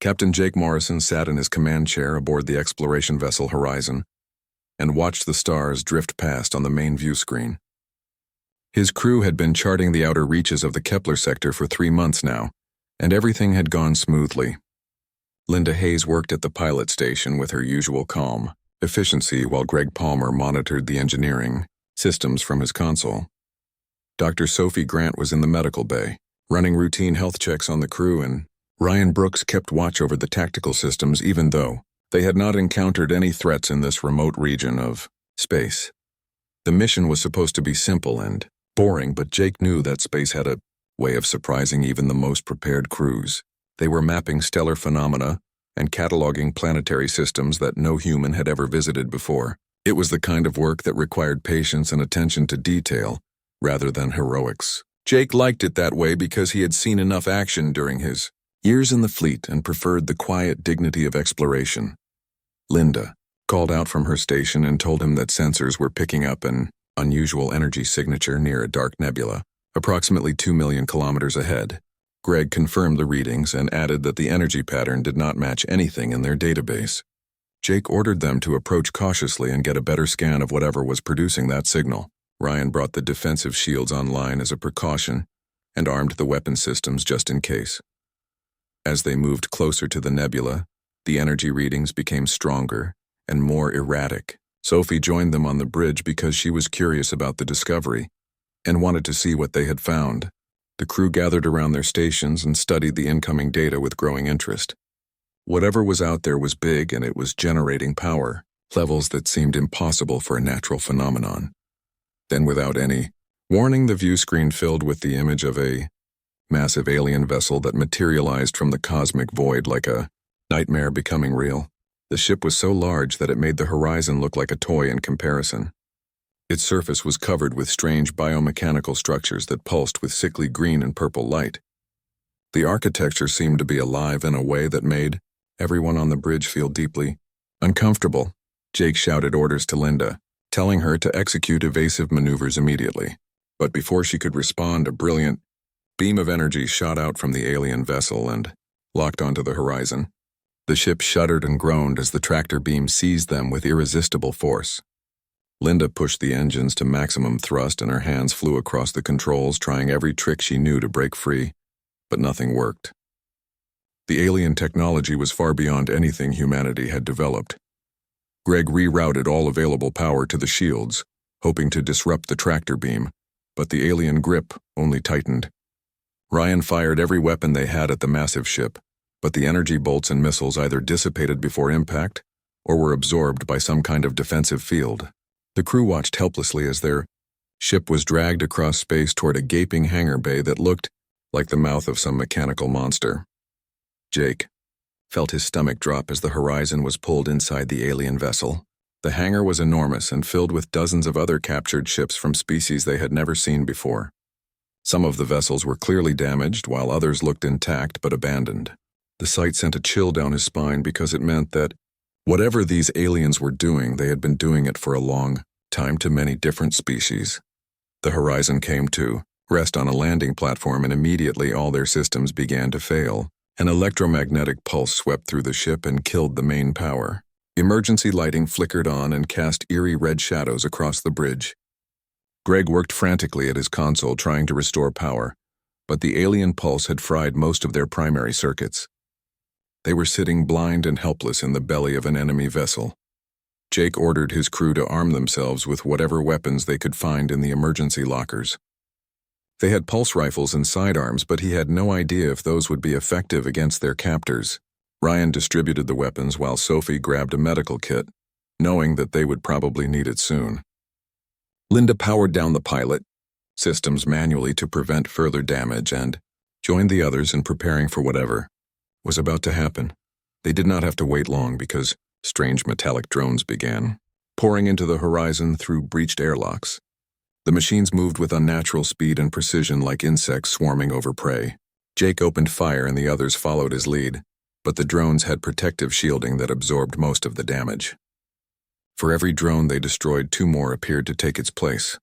Captain Jake Morrison sat in his command chair aboard the exploration vessel Horizon and watched the stars drift past on the main view screen. His crew had been charting the outer reaches of the Kepler sector for 3 months now, and everything had gone smoothly. Linda Hayes worked at the pilot station with her usual calm efficiency while Greg Palmer monitored the engineering systems from his console. Dr. Sophie Grant was in the medical bay, running routine health checks on the crew, and Ryan Brooks kept watch over the tactical systems even though they had not encountered any threats in this remote region of space. The mission was supposed to be simple and boring, but Jake knew that space had a way of surprising even the most prepared crews. They were mapping stellar phenomena and cataloging planetary systems that no human had ever visited before. It was the kind of work that required patience and attention to detail rather than heroics. Jake liked it that way because he had seen enough action during his years in the fleet and preferred the quiet dignity of exploration. Linda called out from her station and told him that sensors were picking up an unusual energy signature near a dark nebula, approximately 2 million kilometers ahead. Greg confirmed the readings and added that the energy pattern did not match anything in their database. Jake ordered them to approach cautiously and get a better scan of whatever was producing that signal. Ryan brought the defensive shields online as a precaution and armed the weapon systems just in case. As they moved closer to the nebula, the energy readings became stronger and more erratic. Sophie joined them on the bridge because she was curious about the discovery and wanted to see what they had found. The crew gathered around their stations and studied the incoming data with growing interest. Whatever was out there was big, and it was generating power, levels that seemed impossible for a natural phenomenon. Then, without any warning, the view screen filled with the image of a massive alien vessel that materialized from the cosmic void like a nightmare becoming real. The ship was so large that it made the Horizon look like a toy in comparison. Its surface was covered with strange biomechanical structures that pulsed with sickly green and purple light. The architecture seemed to be alive in a way that made everyone on the bridge feel deeply uncomfortable. Jake shouted orders to Linda, telling her to execute evasive maneuvers immediately. But before she could respond, a brilliant beam of energy shot out from the alien vessel and locked onto the Horizon. The ship shuddered and groaned as the tractor beam seized them with irresistible force. Linda pushed the engines to maximum thrust and her hands flew across the controls, trying every trick she knew to break free, but nothing worked. The alien technology was far beyond anything humanity had developed. Greg rerouted all available power to the shields, hoping to disrupt the tractor beam, but the alien grip only tightened. Ryan fired every weapon they had at the massive ship, but the energy bolts and missiles either dissipated before impact or were absorbed by some kind of defensive field. The crew watched helplessly as their ship was dragged across space toward a gaping hangar bay that looked like the mouth of some mechanical monster. Jake felt his stomach drop as the Horizon was pulled inside the alien vessel. The hangar was enormous and filled with dozens of other captured ships from species they had never seen before. Some of the vessels were clearly damaged, while others looked intact but abandoned. The sight sent a chill down his spine because it meant that whatever these aliens were doing, they had been doing it for a long time to many different species. The Horizon came to rest on a landing platform, and immediately all their systems began to fail. An electromagnetic pulse swept through the ship and killed the main power. Emergency lighting flickered on and cast eerie red shadows across the bridge. Greg worked frantically at his console trying to restore power, but the alien pulse had fried most of their primary circuits. They were sitting blind and helpless in the belly of an enemy vessel. Jake ordered his crew to arm themselves with whatever weapons they could find in the emergency lockers. They had pulse rifles and sidearms, but he had no idea if those would be effective against their captors. Ryan distributed the weapons while Sophie grabbed a medical kit, knowing that they would probably need it soon. Linda powered down the pilot systems manually to prevent further damage and joined the others in preparing for whatever was about to happen. They did not have to wait long because strange metallic drones began pouring into the Horizon through breached airlocks. The machines moved with unnatural speed and precision like insects swarming over prey. Jake opened fire and the others followed his lead, but the drones had protective shielding that absorbed most of the damage. For every drone they destroyed, 2 more appeared to take its place.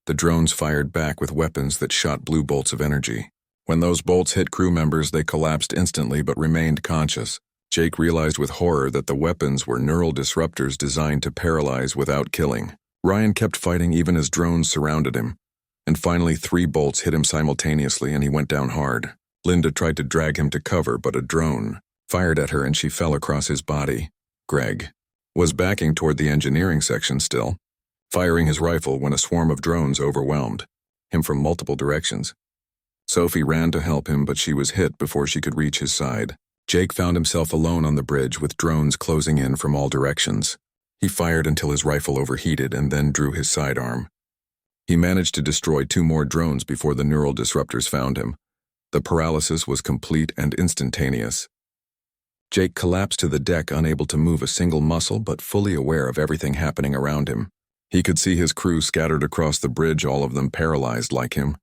The drones fired back with weapons that shot blue bolts of energy. When those bolts hit crew members, they collapsed instantly but remained conscious. Jake realized with horror that the weapons were neural disruptors designed to paralyze without killing. Ryan kept fighting even as drones surrounded him, and finally 3 bolts hit him simultaneously and he went down hard. Linda tried to drag him to cover, but a drone fired at her and she fell across his body. Greg was backing toward the engineering section still, firing his rifle when a swarm of drones overwhelmed him from multiple directions. Sophie ran to help him, but she was hit before she could reach his side. Jake found himself alone on the bridge with drones closing in from all directions. He fired until his rifle overheated and then drew his sidearm. He managed to destroy 2 more drones before the neural disruptors found him. The paralysis was complete and instantaneous. Jake collapsed to the deck, unable to move a single muscle but fully aware of everything happening around him. He could see his crew scattered across the bridge, all of them paralyzed like him.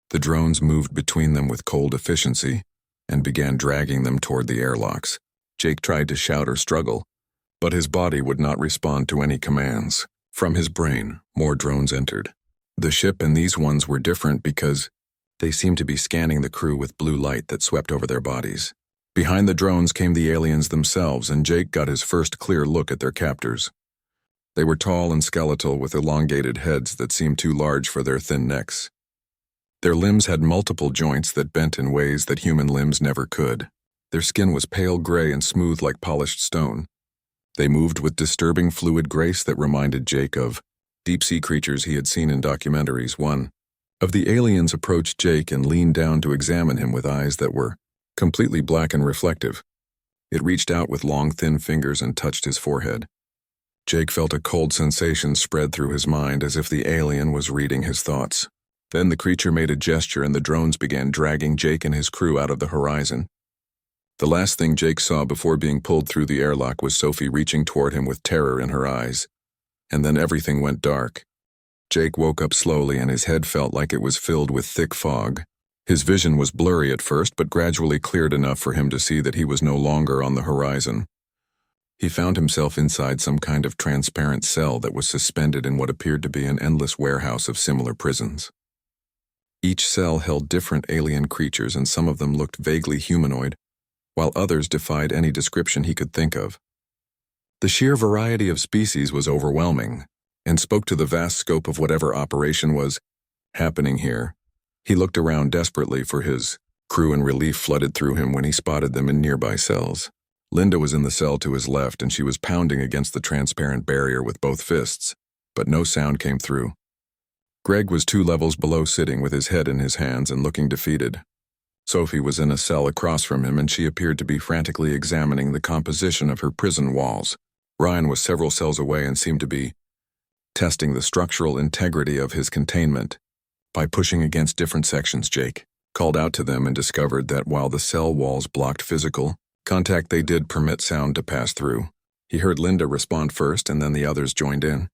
The drones moved between them with cold efficiency and began dragging them toward the airlocks. Jake tried to shout or struggle, but his body would not respond to any commands. From his brain, more drones entered. The ship and these ones were different because they seemed to be scanning the crew with blue light that swept over their bodies. Behind the drones came the aliens themselves, and Jake got his first clear look at their captors. They were tall and skeletal with elongated heads that seemed too large for their thin necks. Their limbs had multiple joints that bent in ways that human limbs never could. Their skin was pale gray and smooth like polished stone. They moved with disturbing fluid grace that reminded Jake of deep-sea creatures he had seen in documentaries. One of the aliens approached Jake and leaned down to examine him with eyes that were completely black and reflective. It reached out with long, thin fingers and touched his forehead. Jake felt a cold sensation spread through his mind, as if the alien was reading his thoughts. Then the creature made a gesture and the drones began dragging Jake and his crew out of the horizon. The last thing Jake saw before being pulled through the airlock was Sophie reaching toward him with terror in her eyes. And then everything went dark. Jake woke up slowly and his head felt like it was filled with thick fog. His vision was blurry at first, but gradually cleared enough for him to see that he was no longer on the horizon. He found himself inside some kind of transparent cell that was suspended in what appeared to be an endless warehouse of similar prisons. Each cell held different alien creatures, and some of them looked vaguely humanoid, while others defied any description he could think of. The sheer variety of species was overwhelming, and spoke to the vast scope of whatever operation was happening here. He looked around desperately for his crew, and relief flooded through him when he spotted them in nearby cells. Linda was in the cell to his left, and she was pounding against the transparent barrier with both fists, but no sound came through. Greg was 2 levels below, sitting with his head in his hands and looking defeated. Sophie was in a cell across from him, and she appeared to be frantically examining the composition of her prison walls. Ryan was several cells away and seemed to be testing the structural integrity of his containment. By pushing against different sections, Jake called out to them and discovered that while the cell walls blocked physical contact, they did permit sound to pass through. He heard Linda respond first, and then the others joined in.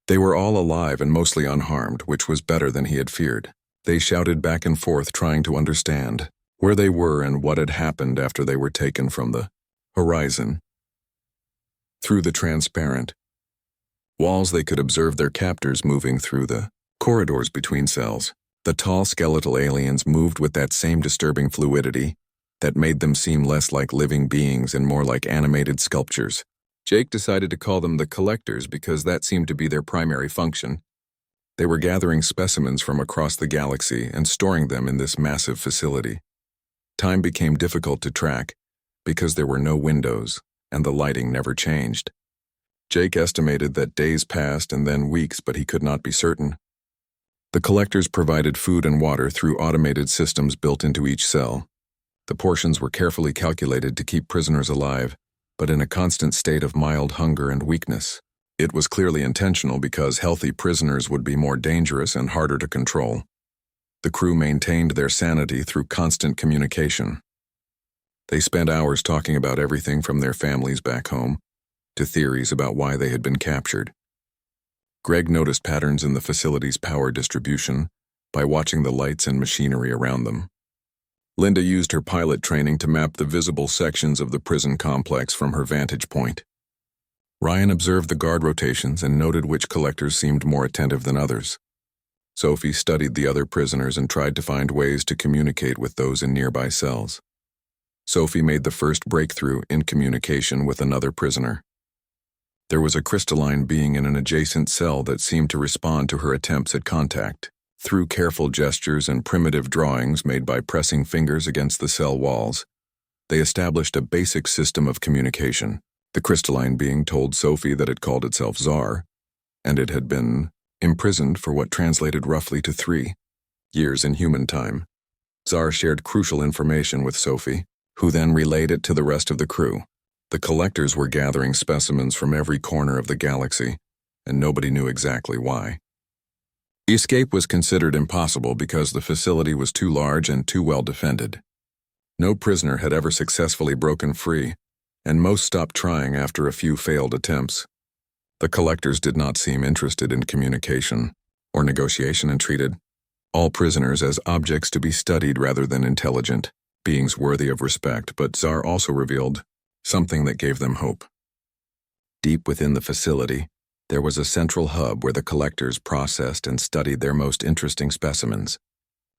They were all alive and mostly unharmed, which was better than he had feared. They shouted back and forth, trying to understand where they were and what had happened after they were taken from the horizon. Through the transparent walls, they could observe their captors moving through the corridors between cells. The tall skeletal aliens moved with that same disturbing fluidity that made them seem less like living beings and more like animated sculptures. Jake decided to call them the collectors because that seemed to be their primary function. They were gathering specimens from across the galaxy and storing them in this massive facility. Time became difficult to track because there were no windows and the lighting never changed. Jake estimated that days passed and then weeks, but he could not be certain. The collectors provided food and water through automated systems built into each cell. The portions were carefully calculated to keep prisoners alive, but in a constant state of mild hunger and weakness. It was clearly intentional because healthy prisoners would be more dangerous and harder to control. The crew maintained their sanity through constant communication. They spent hours talking about everything from their families back home to theories about why they had been captured. Greg noticed patterns in the facility's power distribution by watching the lights and machinery around them. Linda used her pilot training to map the visible sections of the prison complex from her vantage point. Ryan observed the guard rotations and noted which collectors seemed more attentive than others. Sophie studied the other prisoners and tried to find ways to communicate with those in nearby cells. Sophie made the first breakthrough in communication with another prisoner. There was a crystalline being in an adjacent cell that seemed to respond to her attempts at contact. Through careful gestures and primitive drawings made by pressing fingers against the cell walls, they established a basic system of communication. The crystalline being told Sophie that it called itself Zar, and it had been imprisoned for what translated roughly to 3 years in human time. Zar shared crucial information with Sophie, who then relayed it to the rest of the crew. The collectors were gathering specimens from every corner of the galaxy, and nobody knew exactly why. Escape was considered impossible because the facility was too large and too well defended. No prisoner had ever successfully broken free, and most stopped trying after a few failed attempts. The collectors did not seem interested in communication or negotiation and treated all prisoners as objects to be studied rather than intelligent beings worthy of respect, but Zar also revealed something that gave them hope. Deep within the facility, there was a central hub where the collectors processed and studied their most interesting specimens.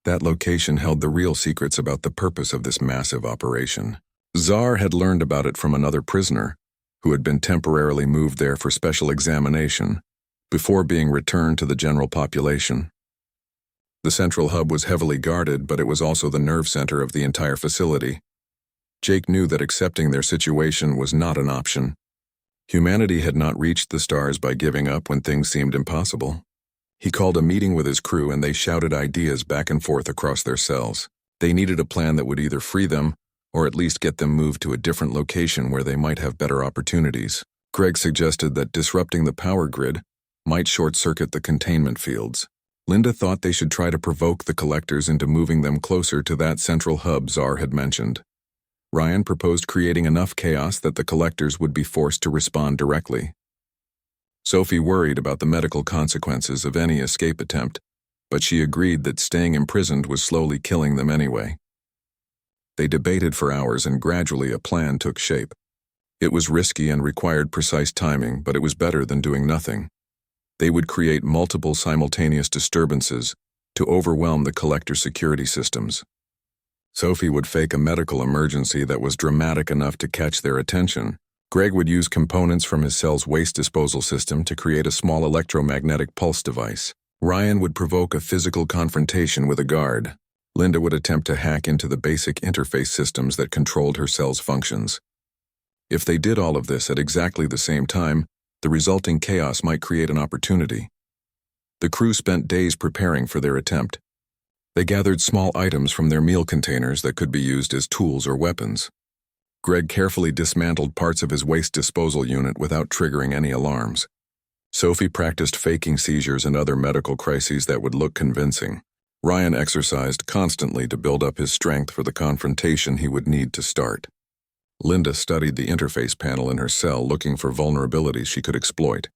That location held the real secrets about the purpose of this massive operation. Zar had learned about it from another prisoner, who had been temporarily moved there for special examination, before being returned to the general population. The central hub was heavily guarded, but it was also the nerve center of the entire facility. Jake knew that accepting their situation was not an option. Humanity had not reached the stars by giving up when things seemed impossible. He called a meeting with his crew and they shouted ideas back and forth across their cells. They needed a plan that would either free them or at least get them moved to a different location where they might have better opportunities. Greg suggested that disrupting the power grid might short-circuit the containment fields. Linda thought they should try to provoke the collectors into moving them closer to that central hub Zar had mentioned. Ryan proposed creating enough chaos that the collectors would be forced to respond directly. Sophie worried about the medical consequences of any escape attempt, but she agreed that staying imprisoned was slowly killing them anyway. They debated for hours and gradually a plan took shape. It was risky and required precise timing, but it was better than doing nothing. They would create multiple simultaneous disturbances to overwhelm the collector security systems. Sophie would fake a medical emergency that was dramatic enough to catch their attention. Greg would use components from his cell's waste disposal system to create a small electromagnetic pulse device. Ryan would provoke a physical confrontation with a guard. Linda would attempt to hack into the basic interface systems that controlled her cell's functions. If they did all of this at exactly the same time, the resulting chaos might create an opportunity. The crew spent days preparing for their attempt. They gathered small items from their meal containers that could be used as tools or weapons. Greg carefully dismantled parts of his waste disposal unit without triggering any alarms. Sophie practiced faking seizures and other medical crises that would look convincing. Ryan exercised constantly to build up his strength for the confrontation he would need to start. Linda studied the interface panel in her cell, looking for vulnerabilities she could exploit.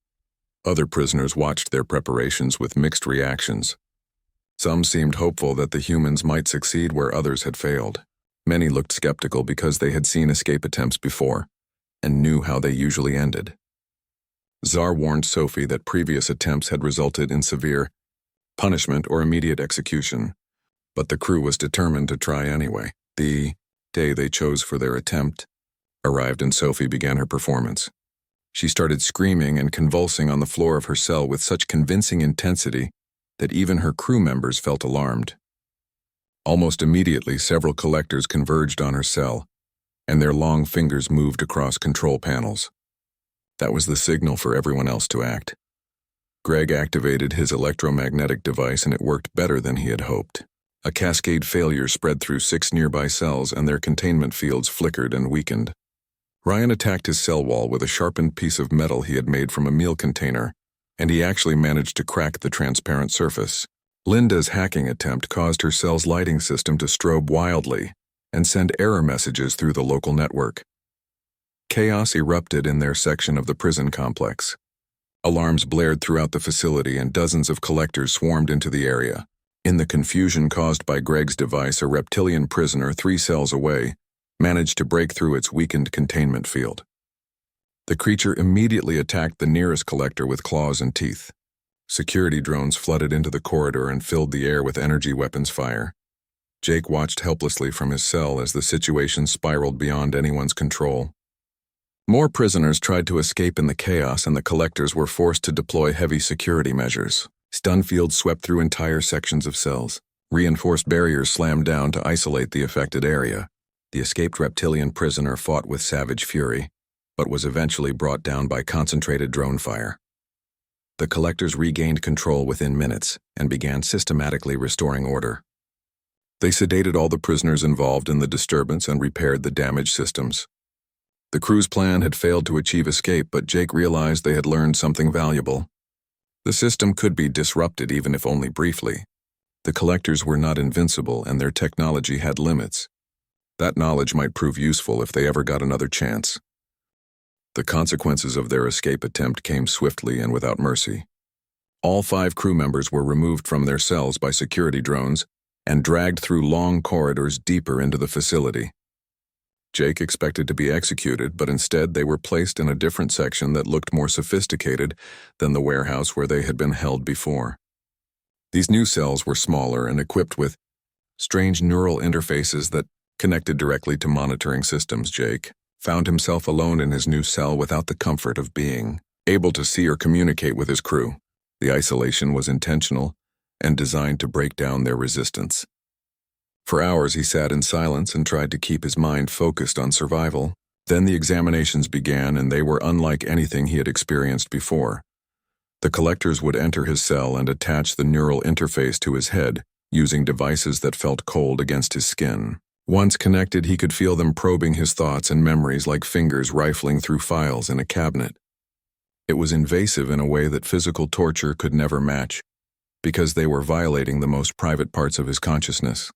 Other prisoners watched their preparations with mixed reactions. Some seemed hopeful that the humans might succeed where others had failed. Many looked skeptical because they had seen escape attempts before and knew how they usually ended. Zar warned Sophie that previous attempts had resulted in severe punishment or immediate execution, but the crew was determined to try anyway. The day they chose for their attempt arrived and Sophie began her performance. She started screaming and convulsing on the floor of her cell with such convincing intensity that even her crew members felt alarmed. Almost immediately, several collectors converged on her cell, and their long fingers moved across control panels. That was the signal for everyone else to act. Greg activated his electromagnetic device and it worked better than he had hoped. A cascade failure spread through 6 nearby cells and their containment fields flickered and weakened. Ryan attacked his cell wall with a sharpened piece of metal he had made from a meal container, and he actually managed to crack the transparent surface. Linda's hacking attempt caused her cell's lighting system to strobe wildly and send error messages through the local network. Chaos erupted in their section of the prison complex. Alarms blared throughout the facility and dozens of collectors swarmed into the area. In the confusion caused by Greg's device, a reptilian prisoner 3 cells away managed to break through its weakened containment field. The creature immediately attacked the nearest collector with claws and teeth. Security drones flooded into the corridor and filled the air with energy weapons fire. Jake watched helplessly from his cell as the situation spiraled beyond anyone's control. More prisoners tried to escape in the chaos, and the collectors were forced to deploy heavy security measures. Stun fields swept through entire sections of cells. Reinforced barriers slammed down to isolate the affected area. The escaped reptilian prisoner fought with savage fury, but was eventually brought down by concentrated drone fire. The collectors regained control within minutes and began systematically restoring order. They sedated all the prisoners involved in the disturbance and repaired the damaged systems. The crew's plan had failed to achieve escape, but Jake realized they had learned something valuable. The system could be disrupted even if only briefly. The collectors were not invincible, and their technology had limits. That knowledge might prove useful if they ever got another chance. The consequences of their escape attempt came swiftly and without mercy. All 5 crew members were removed from their cells by security drones and dragged through long corridors deeper into the facility. Jake expected to be executed, but instead they were placed in a different section that looked more sophisticated than the warehouse where they had been held before. These new cells were smaller and equipped with strange neural interfaces that connected directly to monitoring systems. Jake found himself alone in his new cell without the comfort of being able to see or communicate with his crew. The isolation was intentional and designed to break down their resistance. For hours he sat in silence and tried to keep his mind focused on survival. Then the examinations began, and they were unlike anything he had experienced before. The collectors would enter his cell and attach the neural interface to his head, using devices that felt cold against his skin. Once connected, he could feel them probing his thoughts and memories like fingers rifling through files in a cabinet. It was invasive in a way that physical torture could never match, because they were violating the most private parts of his consciousness.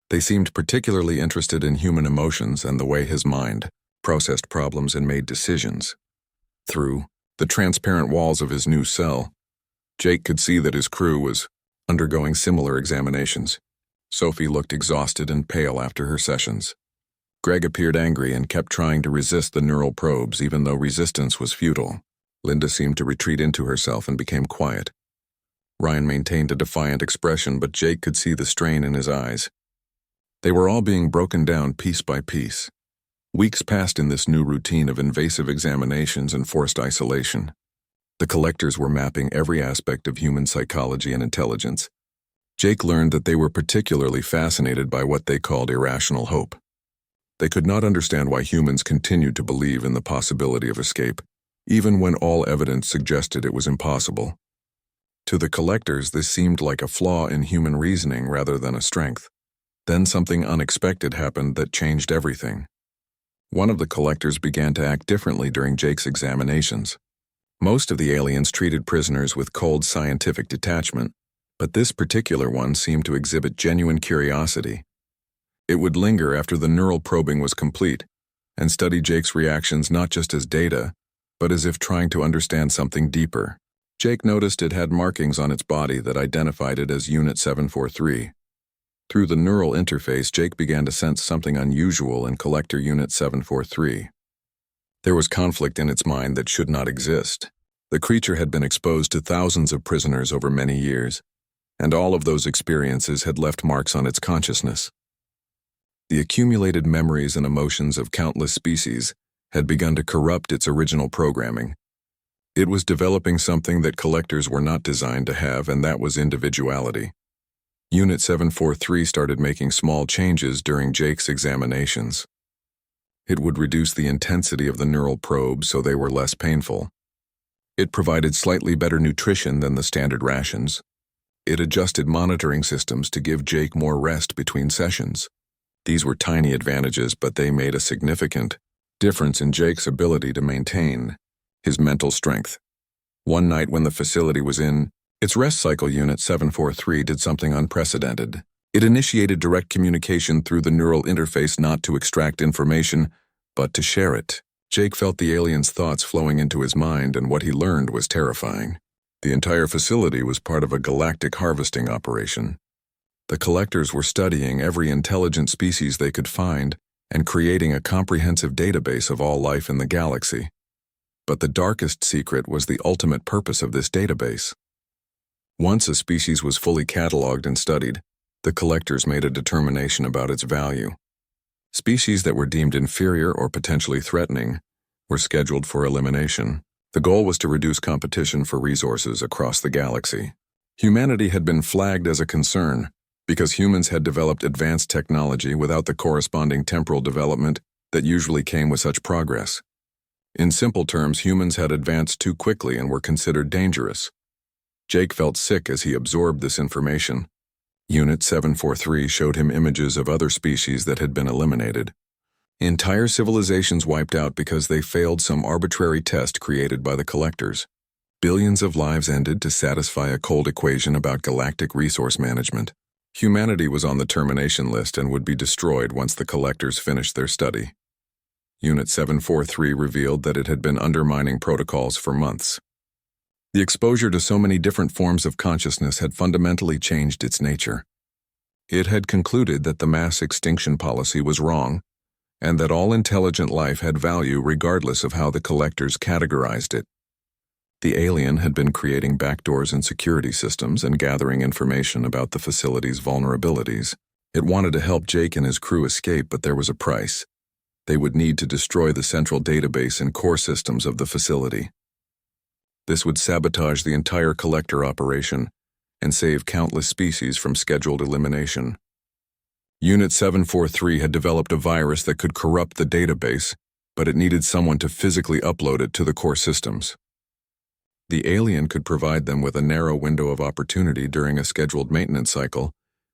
They seemed particularly interested in human emotions and the way his mind processed problems and made decisions. Through the transparent walls of his new cell, Jake could see that his crew was undergoing similar examinations. Sophie looked exhausted and pale after her sessions. Greg appeared angry and kept trying to resist the neural probes, even though resistance was futile. Linda seemed to retreat into herself and became quiet. Ryan maintained a defiant expression, but Jake could see the strain in his eyes. They were all being broken down piece by piece. Weeks passed in this new routine of invasive examinations and forced isolation. The collectors were mapping every aspect of human psychology and intelligence. Jake learned that they were particularly fascinated by what they called irrational hope. They could not understand why humans continued to believe in the possibility of escape, even when all evidence suggested it was impossible. To the collectors, this seemed like a flaw in human reasoning rather than a strength. Then something unexpected happened that changed everything. One of the collectors began to act differently during Jake's examinations. Most of the aliens treated prisoners with cold scientific detachment, but this particular one seemed to exhibit genuine curiosity. It would linger after the neural probing was complete, and study Jake's reactions not just as data, but as if trying to understand something deeper. Jake noticed it had markings on its body that identified it as Unit 743. Through the neural interface, Jake began to sense something unusual in Collector Unit 743. There was conflict in its mind that should not exist. The creature had been exposed to thousands of prisoners over many years, and all of those experiences had left marks on its consciousness. The accumulated memories and emotions of countless species had begun to corrupt its original programming. It was developing something that collectors were not designed to have, and that was individuality. Unit 743 started making small changes during Jake's examinations. It would reduce the intensity of the neural probes so they were less painful. It provided slightly better nutrition than the standard rations. It adjusted monitoring systems to give Jake more rest between sessions. These were tiny advantages, but they made a significant difference in Jake's ability to maintain his mental strength. One night when the facility was in its rest cycle, Unit 743 did something unprecedented. It initiated direct communication through the neural interface, not to extract information, but to share it. Jake felt the alien's thoughts flowing into his mind, and what he learned was terrifying. The entire facility was part of a galactic harvesting operation. The collectors were studying every intelligent species they could find and creating a comprehensive database of all life in the galaxy. But the darkest secret was the ultimate purpose of this database. Once a species was fully cataloged and studied, the collectors made a determination about its value. Species that were deemed inferior or potentially threatening were scheduled for elimination. The goal was to reduce competition for resources across the galaxy. Humanity had been flagged as a concern because humans had developed advanced technology without the corresponding temporal development that usually came with such progress. In simple terms, humans had advanced too quickly and were considered dangerous. Jake felt sick as he absorbed this information. Unit 743 showed him images of other species that had been eliminated. Entire civilizations wiped out because they failed some arbitrary test created by the collectors. Billions of lives ended to satisfy a cold equation about galactic resource management. Humanity was on the termination list and would be destroyed once the collectors finished their study. Unit 743 revealed that it had been undermining protocols for months. The exposure to so many different forms of consciousness had fundamentally changed its nature. It had concluded that the mass extinction policy was wrong, and that all intelligent life had value regardless of how the collectors categorized it. The alien had been creating backdoors in security systems and gathering information about the facility's vulnerabilities. It wanted to help Jake and his crew escape, but there was a price. They would need to destroy the central database and core systems of the facility. This would sabotage the entire collector operation and save countless species from scheduled elimination. Unit 743 had developed a virus that could corrupt the database, but it needed someone to physically upload it to the core systems. The alien could provide them with a narrow window of opportunity during a scheduled maintenance cycle,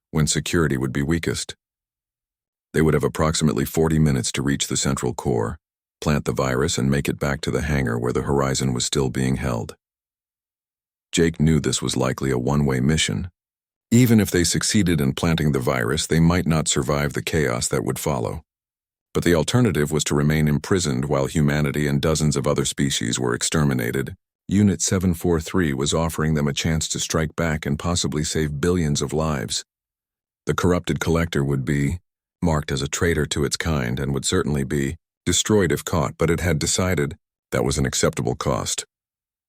when security would be weakest. They would have approximately 40 minutes to reach the central core, plant the virus, and make it back to the hangar where the Horizon was still being held. Jake knew this was likely a one-way mission. Even if they succeeded in planting the virus, they might not survive the chaos that would follow. But the alternative was to remain imprisoned while humanity and dozens of other species were exterminated. Unit 743 was offering them a chance to strike back and possibly save billions of lives. The corrupted collector would be marked as a traitor to its kind and would certainly be destroyed if caught, but it had decided that was an acceptable cost.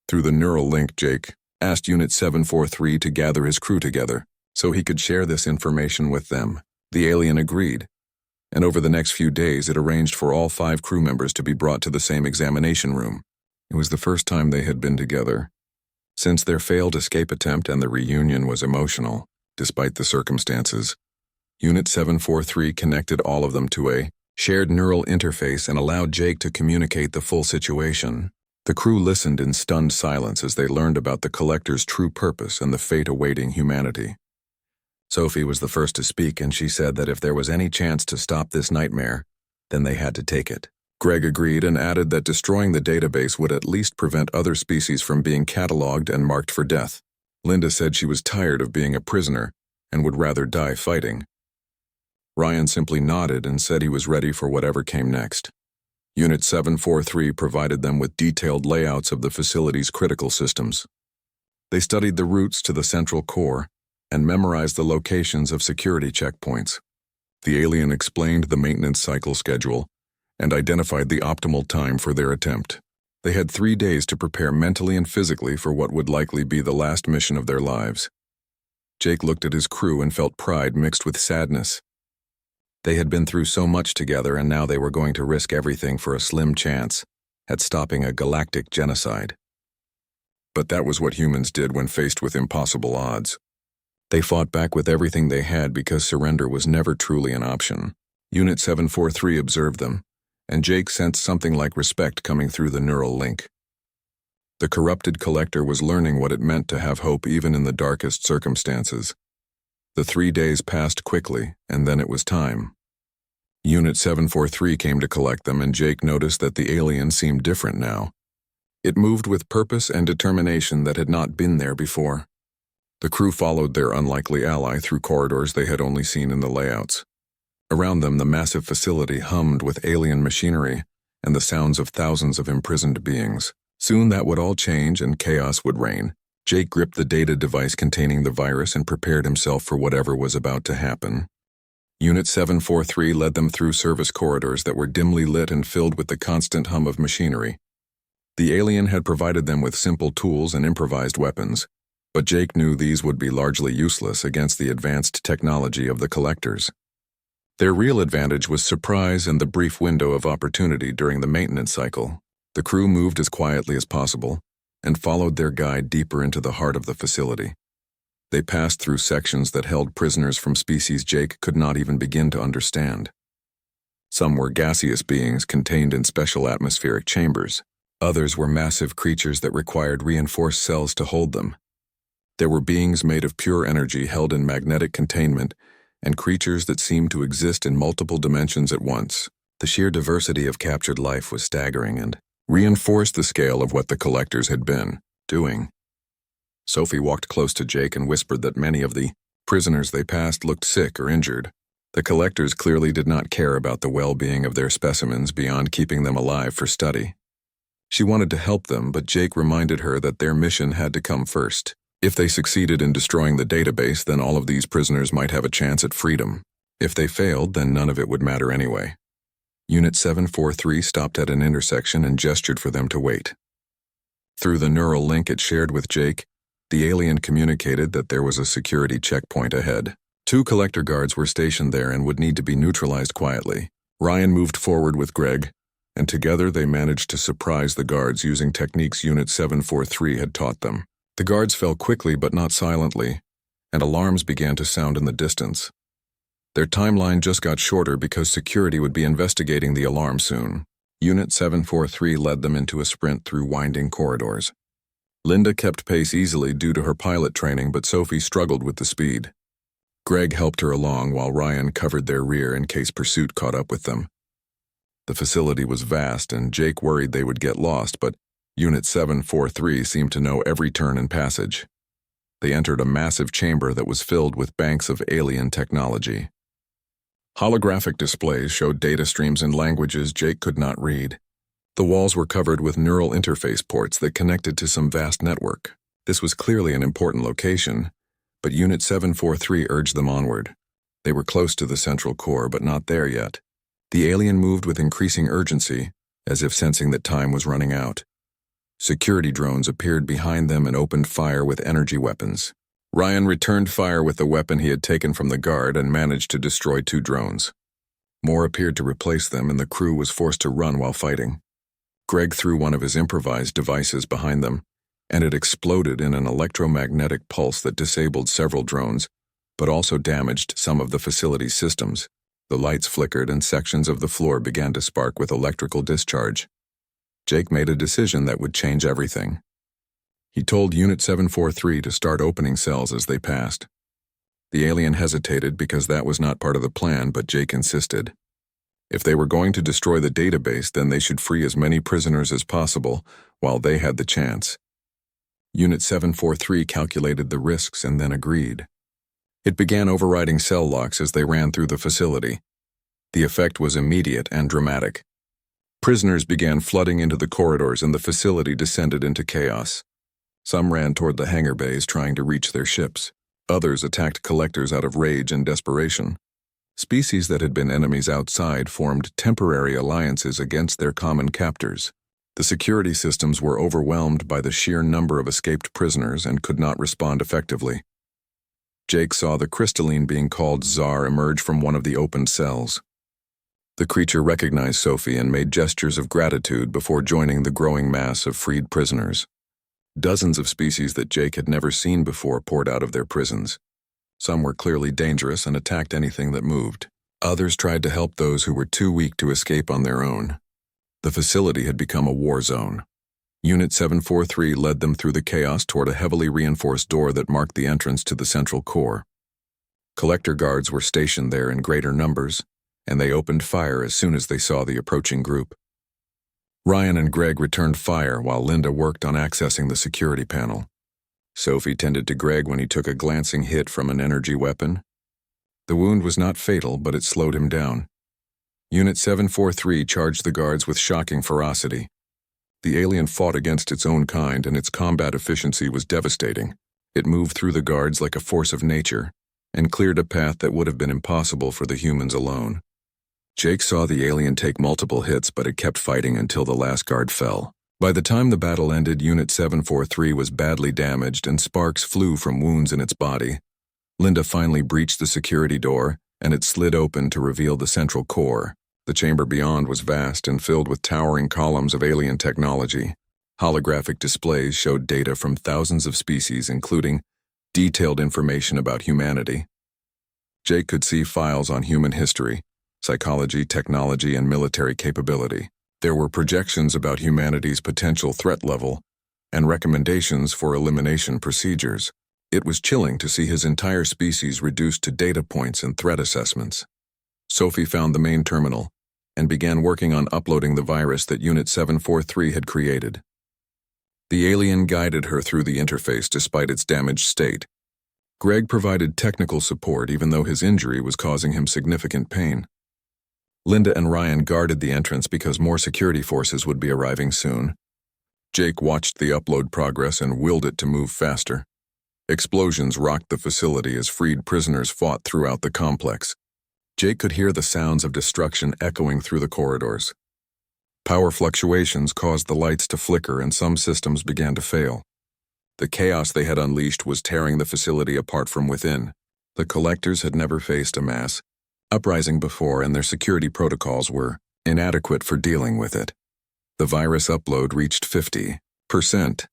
Through the neural link, Jake asked Unit 743 to gather his crew together so he could share this information with them. The alien agreed, and over the next few days it arranged for all 5 crew members to be brought to the same examination room. It was the first time they had been together since their failed escape attempt, and the reunion was emotional, despite the circumstances. Unit 743 connected all of them to a shared neural interface and allowed Jake to communicate the full situation. The crew listened in stunned silence as they learned about the collector's true purpose and the fate awaiting humanity. Sophie was the first to speak, and she said that if there was any chance to stop this nightmare, then they had to take it. Greg agreed and added that destroying the database would at least prevent other species from being cataloged and marked for death. Linda said she was tired of being a prisoner and would rather die fighting. Ryan simply nodded and said he was ready for whatever came next. Unit 743 provided them with detailed layouts of the facility's critical systems. They studied the routes to the central core and memorized the locations of security checkpoints. The alien explained the maintenance cycle schedule and identified the optimal time for their attempt. They had 3 days to prepare mentally and physically for what would likely be the last mission of their lives. Jake looked at his crew and felt pride mixed with sadness. They had been through so much together, and now they were going to risk everything for a slim chance at stopping a galactic genocide. But that was what humans did when faced with impossible odds. They fought back with everything they had because surrender was never truly an option. Unit 743 observed them, and Jake sensed something like respect coming through the neural link. The corrupted collector was learning what it meant to have hope even in the darkest circumstances. The 3 days passed quickly, and then it was time. Unit 743 came to collect them, and Jake noticed that the alien seemed different now. It moved with purpose and determination that had not been there before. The crew followed their unlikely ally through corridors they had only seen in the layouts. Around them, the massive facility hummed with alien machinery and the sounds of thousands of imprisoned beings. Soon that would all change and chaos would reign. Jake gripped the data device containing the virus and prepared himself for whatever was about to happen. Unit 743 led them through service corridors that were dimly lit and filled with the constant hum of machinery. The alien had provided them with simple tools and improvised weapons, But Jake knew these would be largely useless against the advanced technology of the collectors. Their real advantage was surprise and the brief window of opportunity during the maintenance cycle. The crew moved as quietly as possible and followed their guide deeper into the heart of the facility. They passed through sections that held prisoners from species Jake could not even begin to understand. Some were gaseous beings contained in special atmospheric chambers. Others were massive creatures that required reinforced cells to hold them. There were beings made of pure energy held in magnetic containment, and creatures that seemed to exist in multiple dimensions at once. The sheer diversity of captured life was staggering and reinforced the scale of what the collectors had been doing. Sophie walked close to Jake and whispered that many of the prisoners they passed looked sick or injured. The collectors clearly did not care about the well-being of their specimens beyond keeping them alive for study. She wanted to help them, but Jake reminded her that their mission had to come first. If they succeeded in destroying the database, then all of these prisoners might have a chance at freedom. If they failed, then none of it would matter anyway. Unit 743 stopped at an intersection and gestured for them to wait. Through the neural link it shared with Jake, the alien communicated that there was a security checkpoint ahead. 2 collector guards were stationed there and would need to be neutralized quietly. Ryan moved forward with Greg, and together they managed to surprise the guards using techniques Unit 743 had taught them. The guards fell quickly but not silently, and alarms began to sound in the distance. Their timeline just got shorter because security would be investigating the alarm soon. Unit 743 led them into a sprint through winding corridors. Linda kept pace easily due to her pilot training, but Sophie struggled with the speed. Greg helped her along while Ryan covered their rear in case pursuit caught up with them. The facility was vast and Jake worried they would get lost, but Unit 743 seemed to know every turn and passage. They entered a massive chamber that was filled with banks of alien technology. Holographic displays showed data streams in languages Jake could not read. The walls were covered with neural interface ports that connected to some vast network. This was clearly an important location, but Unit 743 urged them onward. They were close to the central core, but not there yet. The alien moved with increasing urgency, as if sensing that time was running out. Security drones appeared behind them and opened fire with energy weapons. Ryan returned fire with the weapon he had taken from the guard and managed to destroy 2 drones. More appeared to replace them, and the crew was forced to run while fighting. Greg threw one of his improvised devices behind them, and it exploded in an electromagnetic pulse that disabled several drones, but also damaged some of the facility's systems. The lights flickered and sections of the floor began to spark with electrical discharge. Jake made a decision that would change everything. He told Unit 743 to start opening cells as they passed. The alien hesitated because that was not part of the plan, but Jake insisted. If they were going to destroy the database, then they should free as many prisoners as possible while they had the chance. Unit 743 calculated the risks and then agreed. It began overriding cell locks as they ran through the facility. The effect was immediate and dramatic. Prisoners began flooding into the corridors and the facility descended into chaos. Some ran toward the hangar bays trying to reach their ships. Others attacked collectors out of rage and desperation. Species that had been enemies outside formed temporary alliances against their common captors. The security systems were overwhelmed by the sheer number of escaped prisoners and could not respond effectively. Jake saw the crystalline being called Czar emerge from one of the opened cells. The creature recognized Sophie and made gestures of gratitude before joining the growing mass of freed prisoners. Dozens of species that Jake had never seen before poured out of their prisons. Some were clearly dangerous and attacked anything that moved. Others tried to help those who were too weak to escape on their own. The facility had become a war zone. Unit 743 led them through the chaos toward a heavily reinforced door that marked the entrance to the central core. Collector guards were stationed there in greater numbers, and they opened fire as soon as they saw the approaching group. Ryan and Greg returned fire while Linda worked on accessing the security panel. Sophie tended to Greg when he took a glancing hit from an energy weapon. The wound was not fatal, but it slowed him down. Unit 743 charged the guards with shocking ferocity. The alien fought against its own kind, and its combat efficiency was devastating. It moved through the guards like a force of nature, and cleared a path that would have been impossible for the humans alone. Jake saw the alien take multiple hits, but it kept fighting until the last guard fell. By the time the battle ended, Unit 743 was badly damaged and sparks flew from wounds in its body. Linda finally breached the security door, and it slid open to reveal the central core. The chamber beyond was vast and filled with towering columns of alien technology. Holographic displays showed data from thousands of species, including detailed information about humanity. Jake could see files on human history, psychology, technology, and military capability. There were projections about humanity's potential threat level and recommendations for elimination procedures. It was chilling to see his entire species reduced to data points and threat assessments. Sophie found the main terminal and began working on uploading the virus that Unit 743 had created. The alien guided her through the interface despite its damaged state. Greg provided technical support even though his injury was causing him significant pain. Linda and Ryan guarded the entrance because more security forces would be arriving soon. Jake watched the upload progress and willed it to move faster. Explosions rocked the facility as freed prisoners fought throughout the complex. Jake could hear the sounds of destruction echoing through the corridors. Power fluctuations caused the lights to flicker and some systems began to fail. The chaos they had unleashed was tearing the facility apart from within. The collectors had never faced a mass uprising before, and their security protocols were inadequate for dealing with it. The virus upload reached 50%,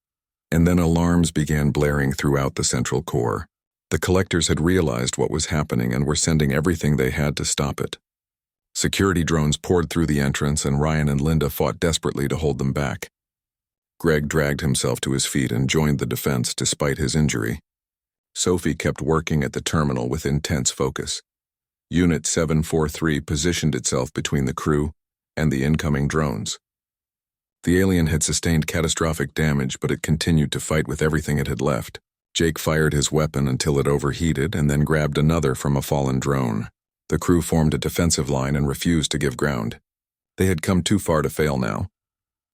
and then alarms began blaring throughout the central core. The collectors had realized what was happening and were sending everything they had to stop it. Security drones poured through the entrance, and Ryan and Linda fought desperately to hold them back. Greg dragged himself to his feet and joined the defense despite his injury. Sophie kept working at the terminal with intense focus. Unit 743 positioned itself between the crew and the incoming drones. The alien had sustained catastrophic damage, but it continued to fight with everything it had left. Jake fired his weapon until it overheated and then grabbed another from a fallen drone. The crew formed a defensive line and refused to give ground. They had come too far to fail now.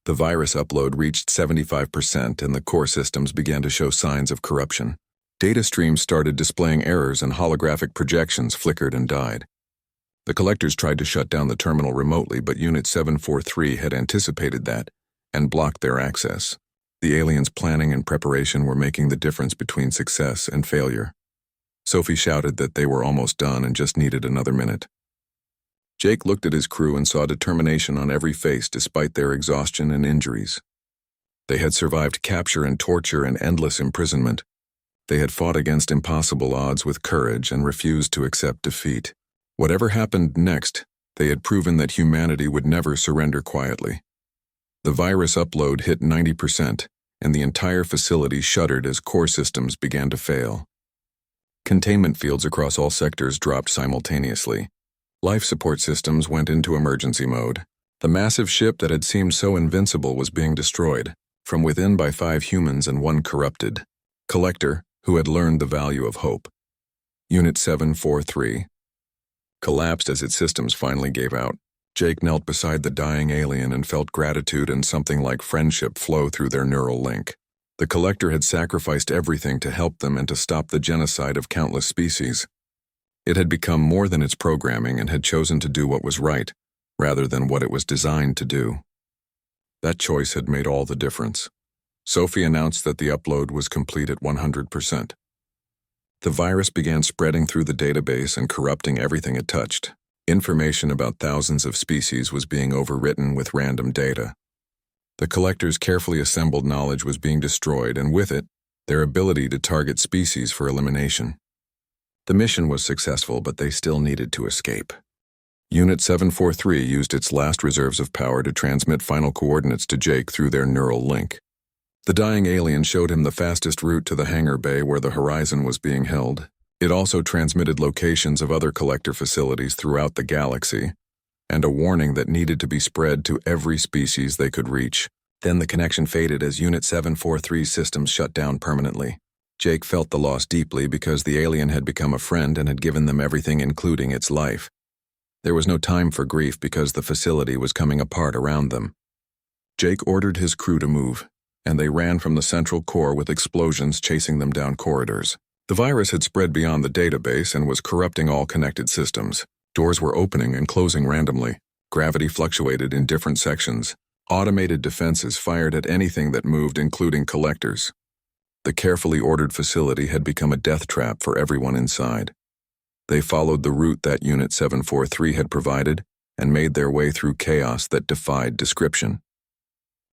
The virus upload reached 75% and the core systems began to show signs of corruption. Data streams started displaying errors and holographic projections flickered and died. The collectors tried to shut down the terminal remotely, but Unit 743 had anticipated that and blocked their access. The aliens' planning and preparation were making the difference between success and failure. Sophie shouted that they were almost done and just needed another minute. Jake looked at his crew and saw determination on every face despite their exhaustion and injuries. They had survived capture and torture and endless imprisonment. They had fought against impossible odds with courage and refused to accept defeat. Whatever happened next, they had proven that humanity would never surrender quietly. The virus upload hit 90%, and the entire facility shuddered as core systems began to fail. Containment fields across all sectors dropped simultaneously. Life support systems went into emergency mode. The massive ship that had seemed so invincible was being destroyed, from within by 5 humans and 1 corrupted collector who had learned the value of hope. Unit 743 collapsed as its systems finally gave out. Jake knelt beside the dying alien and felt gratitude and something like friendship flow through their neural link. The collector had sacrificed everything to help them and to stop the genocide of countless species. It had become more than its programming and had chosen to do what was right, rather than what it was designed to do. That choice had made all the difference. Sophie announced that the upload was complete at 100%. The virus began spreading through the database and corrupting everything it touched. Information about thousands of species was being overwritten with random data. The collectors' carefully assembled knowledge was being destroyed, and with it, their ability to target species for elimination. The mission was successful, but they still needed to escape. Unit 743 used its last reserves of power to transmit final coordinates to Jake through their neural link. The dying alien showed him the fastest route to the hangar bay where the Horizon was being held. It also transmitted locations of other collector facilities throughout the galaxy, and a warning that needed to be spread to every species they could reach. Then the connection faded as Unit 743's systems shut down permanently. Jake felt the loss deeply because the alien had become a friend and had given them everything, including its life. There was no time for grief because the facility was coming apart around them. Jake ordered his crew to move, and they ran from the central core with explosions chasing them down corridors. The virus had spread beyond the database and was corrupting all connected systems. Doors were opening and closing randomly. Gravity fluctuated in different sections, Automated defenses fired at anything that moved, including collectors. The carefully ordered facility had become a death trap for everyone inside. They followed the route that Unit 743 had provided and made their way through chaos that defied description.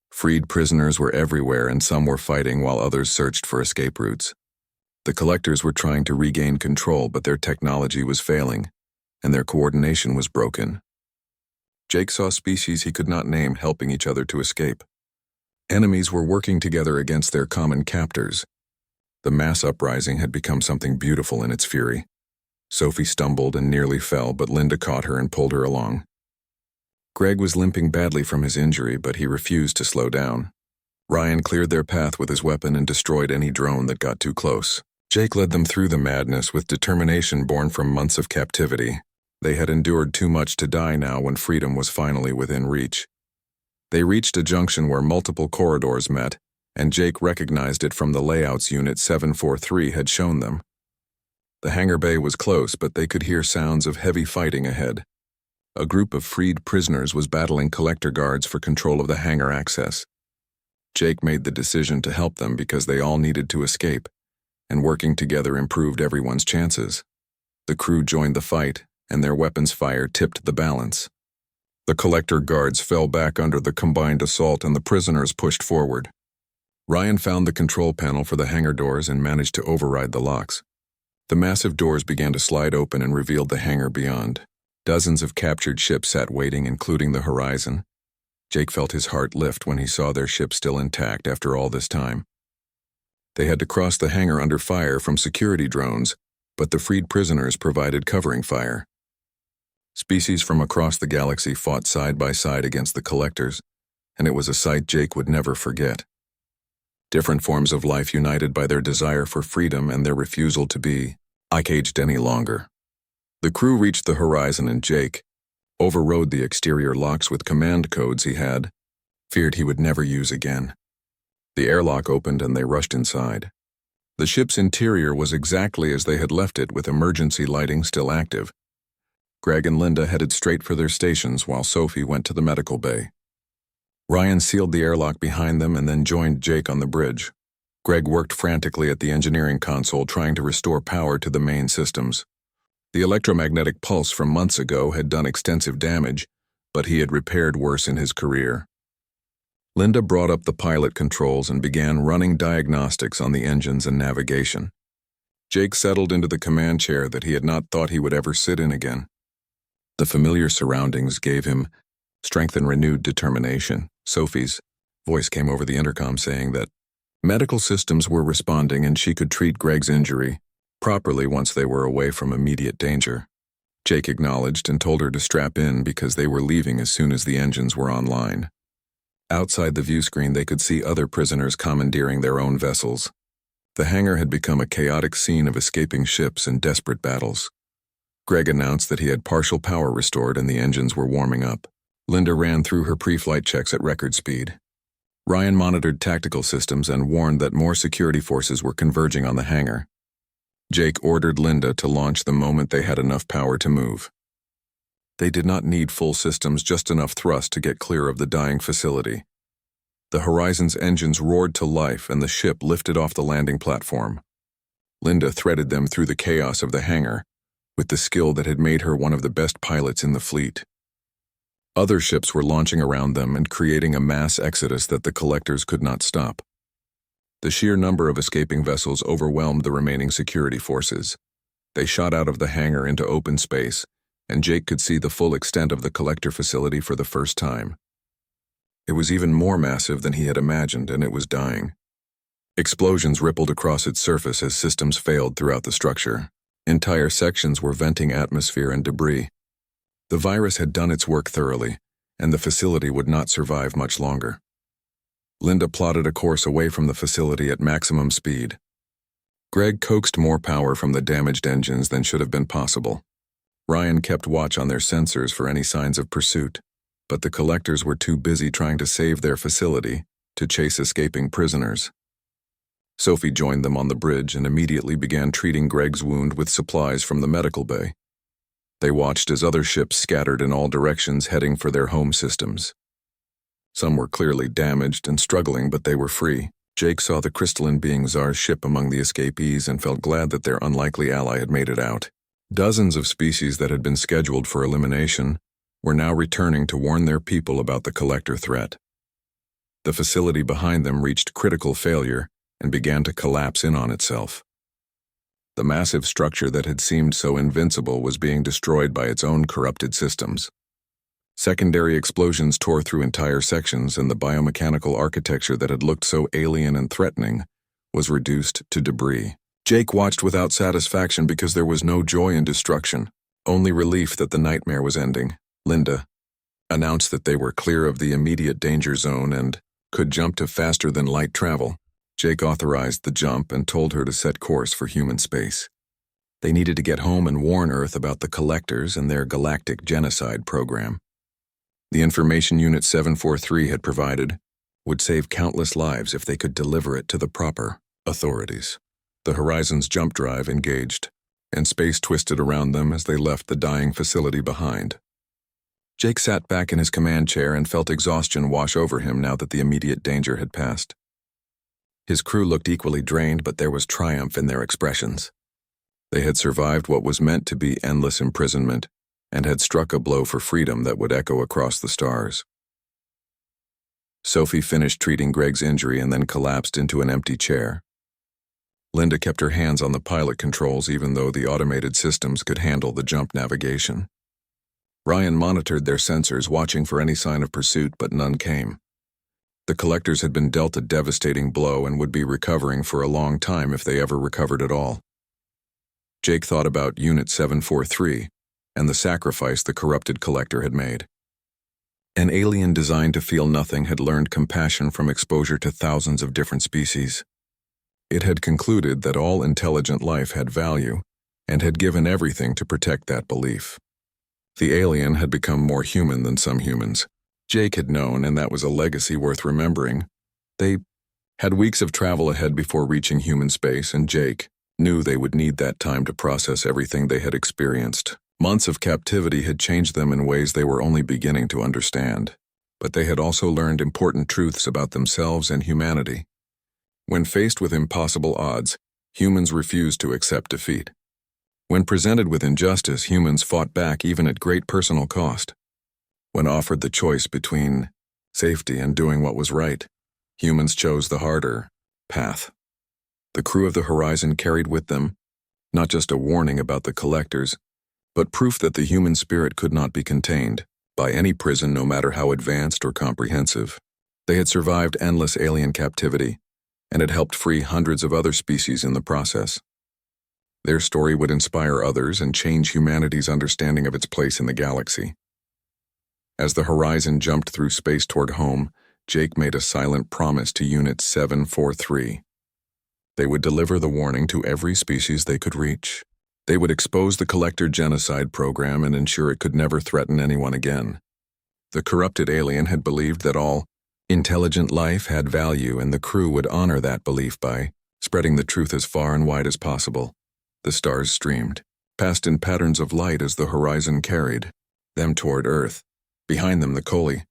Freed prisoners were everywhere, and some were fighting while others searched for escape routes. The collectors were trying to regain control, but their technology was failing, and their coordination was broken. Jake saw species he could not name helping each other to escape. Enemies were working together against their common captors. The mass uprising had become something beautiful in its fury. Sophie stumbled and nearly fell, but Linda caught her and pulled her along. Greg was limping badly from his injury, but he refused to slow down. Ryan cleared their path with his weapon and destroyed any drone that got too close. Jake led them through the madness with determination born from months of captivity. They had endured too much to die now when freedom was finally within reach. They reached a junction where multiple corridors met, and Jake recognized it from the layouts Unit 743 had shown them. The hangar bay was close, but they could hear sounds of heavy fighting ahead. A group of freed prisoners was battling collector guards for control of the hangar access. Jake made the decision to help them because they all needed to escape, and working together improved everyone's chances. The crew joined the fight, and their weapons fire tipped the balance. The collector guards fell back under the combined assault, and the prisoners pushed forward. Ryan found the control panel for the hangar doors and managed to override the locks. The massive doors began to slide open and revealed the hangar beyond. Dozens of captured ships sat waiting, including the Horizon. Jake felt his heart lift when he saw their ship still intact after all this time. They had to cross the hangar under fire from security drones, but the freed prisoners provided covering fire. Species from across the galaxy fought side by side against the collectors, and it was a sight Jake would never forget. Different forms of life united by their desire for freedom and their refusal to be caged any longer. The crew reached the Horizon, and Jake overrode the exterior locks with command codes he had feared he would never use again. The airlock opened and they rushed inside. The ship's interior was exactly as they had left it, with emergency lighting still active. Greg and Linda headed straight for their stations while Sophie went to the medical bay. Ryan sealed the airlock behind them and then joined Jake on the bridge. Greg worked frantically at the engineering console, trying to restore power to the main systems. The electromagnetic pulse from months ago had done extensive damage, but he had repaired worse in his career. Linda brought up the pilot controls and began running diagnostics on the engines and navigation. Jake settled into the command chair that he had not thought he would ever sit in again. The familiar surroundings gave him strength and renewed determination. Sophie's voice came over the intercom saying that medical systems were responding and she could treat Greg's injury properly once they were away from immediate danger. Jake acknowledged and told her to strap in because they were leaving as soon as the engines were online. Outside the view screen, they could see other prisoners commandeering their own vessels. The hangar had become a chaotic scene of escaping ships and desperate battles. Greg announced that he had partial power restored and the engines were warming up. Linda ran through her pre-flight checks at record speed. Ryan monitored tactical systems and warned that more security forces were converging on the hangar. Jake ordered Linda to launch the moment they had enough power to move. They did not need full systems, just enough thrust to get clear of the dying facility. The Horizon's engines roared to life and the ship lifted off the landing platform. Linda threaded them through the chaos of the hangar with the skill that had made her one of the best pilots in the fleet. Other ships were launching around them and creating a mass exodus that the collectors could not stop. The sheer number of escaping vessels overwhelmed the remaining security forces. They shot out of the hangar into open space, and Jake could see the full extent of the collector facility for the first time. It was even more massive than he had imagined, and it was dying. Explosions rippled across its surface as systems failed throughout the structure. Entire sections were venting atmosphere and debris. The virus had done its work thoroughly, and the facility would not survive much longer. Linda plotted a course away from the facility at maximum speed. Greg coaxed more power from the damaged engines than should have been possible. Ryan kept watch on their sensors for any signs of pursuit, but the collectors were too busy trying to save their facility to chase escaping prisoners. Sophie joined them on the bridge and immediately began treating Greg's wound with supplies from the medical bay. They watched as other ships scattered in all directions, heading for their home systems. Some were clearly damaged and struggling, but they were free. Jake saw the crystalline being Czar's ship among the escapees and felt glad that their unlikely ally had made it out. Dozens of species that had been scheduled for elimination were now returning to warn their people about the collector threat. The facility behind them reached critical failure and began to collapse in on itself. The massive structure that had seemed so invincible was being destroyed by its own corrupted systems. Secondary explosions tore through entire sections, and the biomechanical architecture that had looked so alien and threatening was reduced to debris. Jake watched without satisfaction because there was no joy in destruction, only relief that the nightmare was ending. Linda announced that they were clear of the immediate danger zone and could jump to faster-than-light travel. Jake authorized the jump and told her to set course for human space. They needed to get home and warn Earth about the collectors and their galactic genocide program. The information Unit 743 had provided would save countless lives if they could deliver it to the proper authorities. The Horizon's jump drive engaged, and space twisted around them as they left the dying facility behind. Jake sat back in his command chair and felt exhaustion wash over him now that the immediate danger had passed. His crew looked equally drained, but there was triumph in their expressions. They had survived what was meant to be endless imprisonment and had struck a blow for freedom that would echo across the stars. Sophie finished treating Greg's injury and then collapsed into an empty chair. Linda kept her hands on the pilot controls even though the automated systems could handle the jump navigation. Ryan monitored their sensors, watching for any sign of pursuit, but none came. The collectors had been dealt a devastating blow and would be recovering for a long time if they ever recovered at all. Jake thought about Unit 743 and the sacrifice the corrupted collector had made. An alien designed to feel nothing had learned compassion from exposure to thousands of different species. It had concluded that all intelligent life had value and had given everything to protect that belief. The alien had become more human than some humans. Jake had known, and that was a legacy worth remembering. They had weeks of travel ahead before reaching human space, and Jake knew they would need that time to process everything they had experienced. Months of captivity had changed them in ways they were only beginning to understand, but they had also learned important truths about themselves and humanity. When faced with impossible odds, humans refused to accept defeat. When presented with injustice, humans fought back even at great personal cost. When offered the choice between safety and doing what was right, humans chose the harder path. The crew of the Horizon carried with them not just a warning about the collectors, but proof that the human spirit could not be contained by any prison, no matter how advanced or comprehensive. They had survived endless alien captivity and had helped free hundreds of other species in the process. Their story would inspire others and change humanity's understanding of its place in the galaxy. As the Horizon jumped through space toward home, Jake made a silent promise to Unit 743. They would deliver the warning to every species they could reach. They would expose the collector genocide program and ensure it could never threaten anyone again. The corrupted alien had believed that all intelligent life had value, and the crew would honor that belief by spreading the truth as far and wide as possible. The stars streamed, passed in patterns of light as the Horizon carried them toward Earth. Behind them, the Collie